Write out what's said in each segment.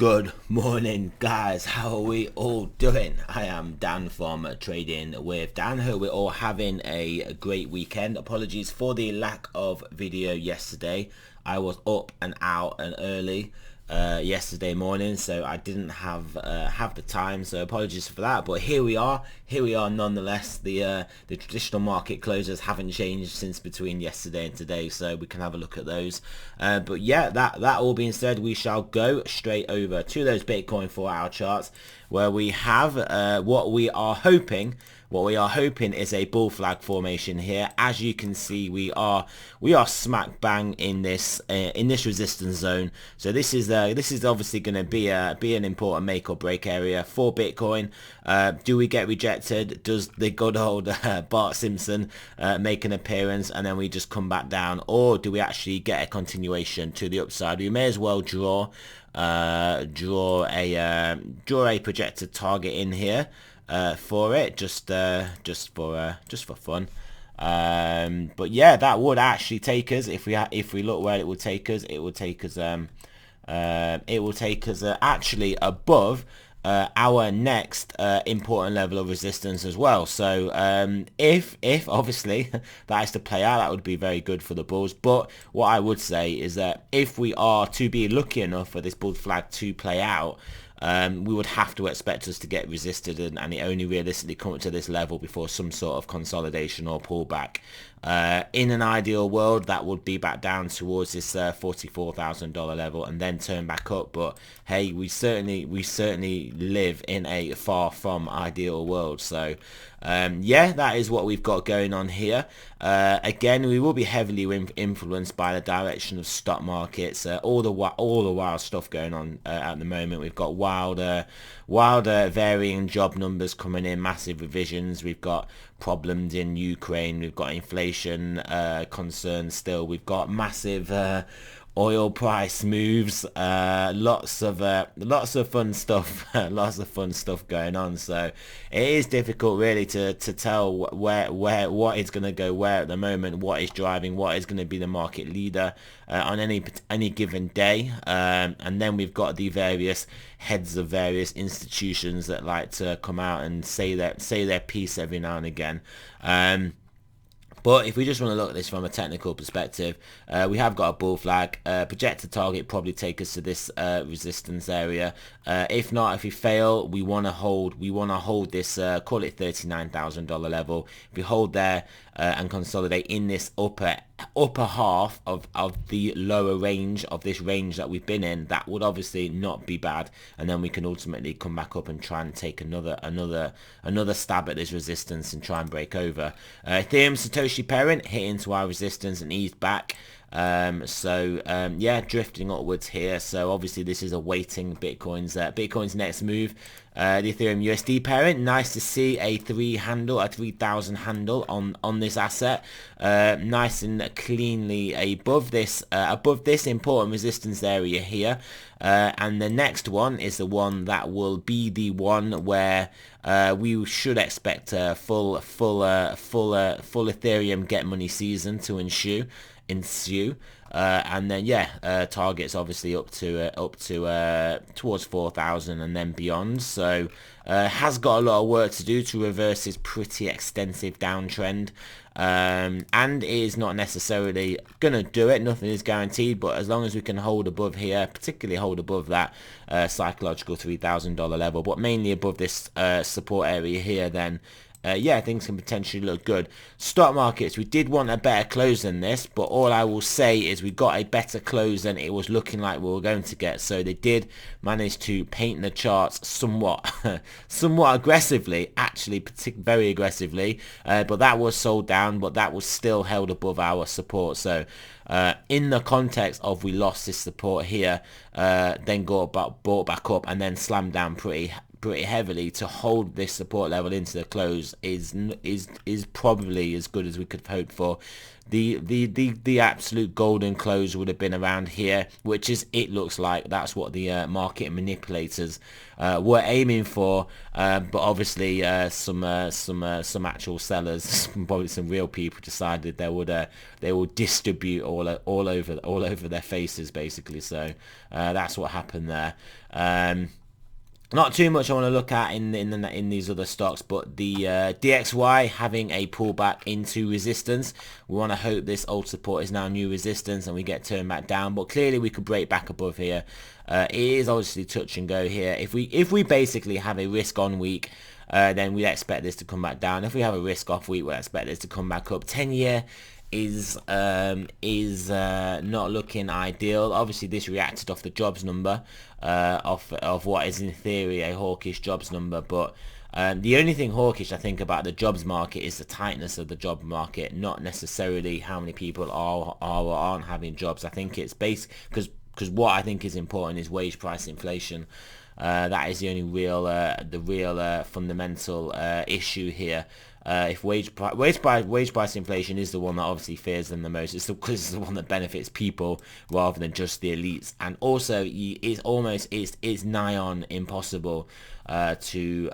Good morning, guys. How are we all doing? I am Dan from Trading with Dan. Hope we're all having a great weekend. Apologies for the lack of video yesterday. I was up and out and early yesterday morning, so I didn't have the time, so apologies for that. But here we are nonetheless. The traditional market closures haven't changed since between yesterday and today, so we can have a look at those. But yeah, that all being said, we shall go straight over to those Bitcoin 4-hour charts, where we have what we are hoping is a bull flag formation here. As you can see, we are smack bang in this resistance zone. So this is obviously going to be an important make or break area for Bitcoin. Do we get rejected? Does the good old Bart Simpson make an appearance and then we just come back down, or do we actually get a continuation to the upside? We may as well draw a projected target in here for it, just for fun. But yeah, that would actually take us, if we look where it would take us, it will take us actually above our next important level of resistance as well. So if obviously that is to play out, that would be very good for the bulls. But what I would say is that if we are to be lucky enough for this bull flag to play out, we would have to expect us to get resisted, and it only realistically come up to this level before some sort of consolidation or pullback. In an ideal world, that would be back down towards this $44,000 level and then turn back up. But hey, we certainly live in a far from ideal world. So yeah, that is what we've got going on here. Again, we will be heavily influenced by the direction of stock markets. All the wild stuff going on at the moment. We've got wilder varying job numbers coming in, massive revisions. We've got problems in Ukraine. We've got inflation concerns still. We've got massive oil price moves, lots of fun stuff lots of fun stuff going on. So it is difficult really to tell where what is going to go where at the moment, what is driving, what is going to be the market leader on any given day. And then we've got the various heads of various institutions that like to come out and say their piece every now and again. But if we just want to look at this from a technical perspective, we have got a bull flag. Projected target probably take us to this resistance area. If not, if we fail, we want to hold this, call it $39,000 level. If we hold there and consolidate in this upper half of the lower range of this range that we've been in, that would obviously not be bad, and then we can ultimately come back up and try and take another stab at this resistance and try and break over. Ethereum Satoshi parent hit into our resistance and eased back. Yeah, drifting upwards here. So obviously this is awaiting Bitcoin's next move. The Ethereum USD parent, nice to see a 3,000 handle on this asset, nice and cleanly above this important resistance area here. And the next one is the one that will be the one where we should expect a full Ethereum get money season to ensue. And then yeah, targets obviously up to towards 4,000 and then beyond. So has got a lot of work to do to reverse this pretty extensive downtrend, and it is not necessarily gonna do it. Nothing is guaranteed, but as long as we can hold above here, particularly hold above that psychological $3,000 level, but mainly above this support area here, then yeah, things can potentially look good. Stock markets, we did want a better close than this, but all I will say is we got a better close than it was looking like we were going to get. So they did manage to paint the charts somewhat aggressively, actually very aggressively, but that was sold down, but that was still held above our support. So in the context of we lost this support here, then bought back up and then slammed down pretty heavily, to hold this support level into the close is probably as good as we could have hoped for. the absolute golden close would have been around here, which is, it looks like that's what the market manipulators were aiming for, but obviously some actual sellers, probably some real people, decided they would distribute all over their faces basically. So that's what happened there. Not too much I want to look at in these other stocks, but the DXY having a pullback into resistance. We want to hope this old support is now new resistance and we get turned back down, but clearly we could break back above here. It is obviously touch and go here. If we basically have a risk on week, then we expect this to come back down. If we have a risk off week, we expect this to come back up. 10-year is not looking ideal. Obviously this reacted off the jobs number, of what is in theory a hawkish jobs number, but the only thing hawkish I think about the jobs market is the tightness of the job market, not necessarily how many people are or aren't having jobs. I think it's based because what I think is important is wage price inflation. That is the only real fundamental issue here. If wage price inflation is the one that obviously fears them the most, it's because it's the one that benefits people rather than just the elites, and also it's nigh on impossible to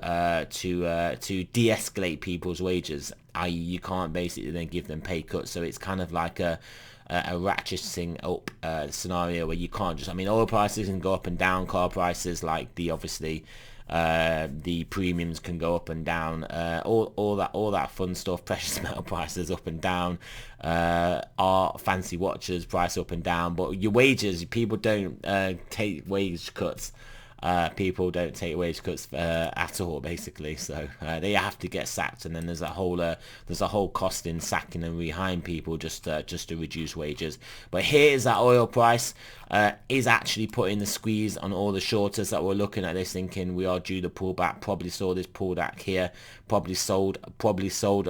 de-escalate people's wages, i.e. you can't basically then give them pay cuts. So it's kind of like a ratcheting up scenario where you can't just, I mean, oil prices can go up and down, car prices, like the premiums can go up and down, all that fun stuff, precious metal prices up and down, art, fancy watches price up and down, but your wages, people don't take wage cuts. People don't take wage cuts at all, basically. So they have to get sacked, and then there's a whole cost in sacking and rehiring people just to reduce wages. But here's that oil price is actually putting the squeeze on all the shorters that were looking at this, thinking we are due to pull back. Probably saw this pullback here, probably sold at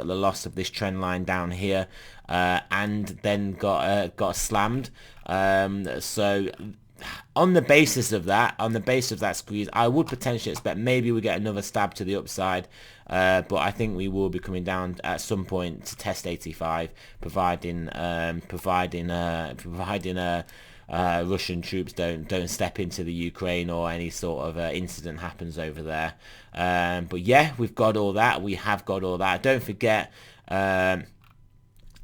the loss of this trend line down here, and then got slammed. So on the basis of that squeeze, I would potentially expect maybe we get another stab to the upside, but I think we will be coming down at some point to test 85, providing Russian troops don't step into the Ukraine or any sort of incident happens over there. But yeah, we've got all that. We have got all that. Don't forget,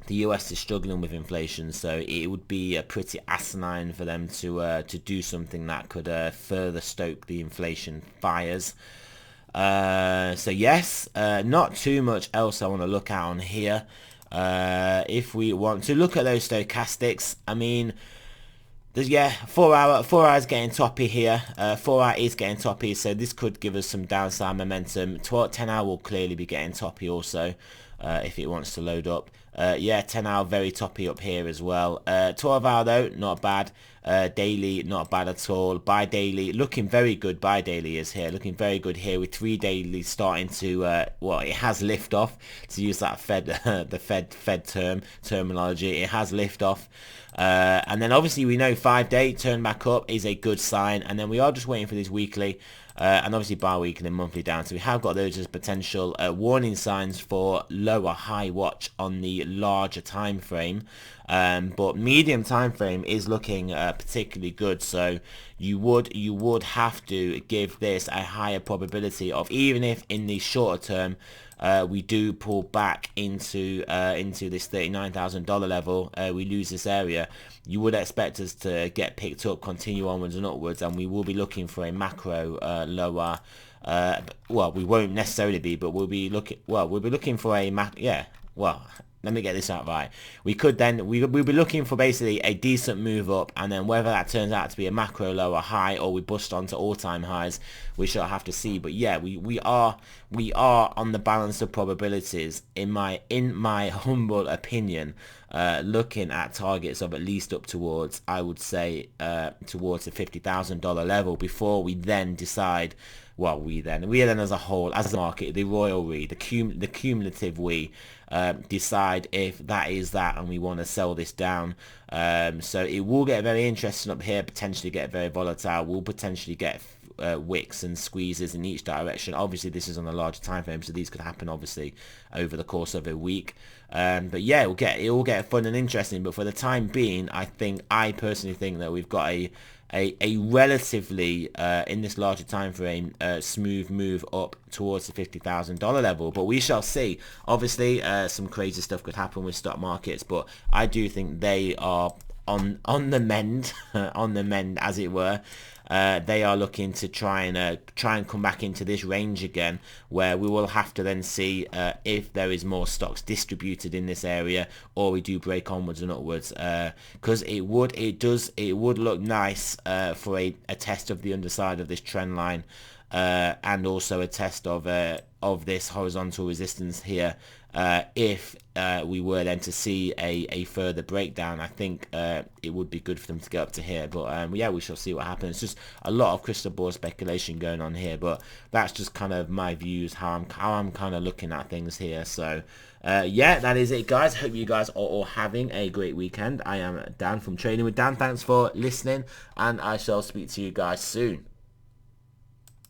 the US is struggling with inflation, so it would be pretty asinine for them to do something that could further stoke the inflation fires. So yes, not too much else I want to look at on here. If we want to look at those stochastics, I mean, there's 4 hours getting toppy here. 4 hour is getting toppy, so this could give us some downside momentum. 10 hour will clearly be getting toppy also, if it wants to load up. 10 hour very toppy up here as well. 12 hour though, not bad. Daily, not bad at all. Buy daily, looking very good. Buy daily is here, looking very good here, with 3 daily starting to, it has lift off, to use that the Fed terminology. It has lift off. And then obviously we know 5-day turn back up is a good sign, and then we are just waiting for this weekly, and obviously bi-weekly and monthly down. So we have got those as potential warning signs for lower high watch on the larger time frame, but medium time frame is looking particularly good. So you would have to give this a higher probability of, even if in the shorter term we do pull back into this $39,000 level, we lose this area, you would expect us to get picked up, continue onwards and upwards, and we will be looking for a macro lower. Well, we won't necessarily be, but we'll be looking for a let me get this out right. We'll be looking for basically a decent move up, and then whether that turns out to be a macro lower high or we bust onto all-time highs, we shall have to see. But yeah, we are on the balance of probabilities, in my humble opinion, looking at targets of at least up towards, I would say, towards the $50,000 level before we then decide. Well, we then as a whole, as a market, the royal we, the cumulative we, decide if that is that and we want to sell this down. So it will get very interesting up here, potentially get very volatile. We'll potentially get wicks and squeezes in each direction. Obviously this is on a larger time frame, so these could happen obviously over the course of a week. But yeah, it will get fun and interesting. But for the time being, I personally think that we've got a relatively in this larger time frame smooth move up towards the $50,000 level, but we shall see. Obviously some crazy stuff could happen with stock markets, but I do think they are on the mend on the mend, as it were. They are looking to try and come back into this range again, where we will have to then see if there is more stocks distributed in this area, or we do break onwards and upwards, because it would look nice for a test of the underside of this trend line, and also a test of this horizontal resistance here, if we were then to see a further breakdown. I think it would be good for them to get up to here, but yeah, we shall see what happens. It's just a lot of crystal ball speculation going on here, but that's just kind of my views, how I'm kind of looking at things here. So yeah, that is it, guys. Hope you guys are all having a great weekend. I am Dan from Trading with Dan. Thanks for listening, and I shall speak to you guys soon.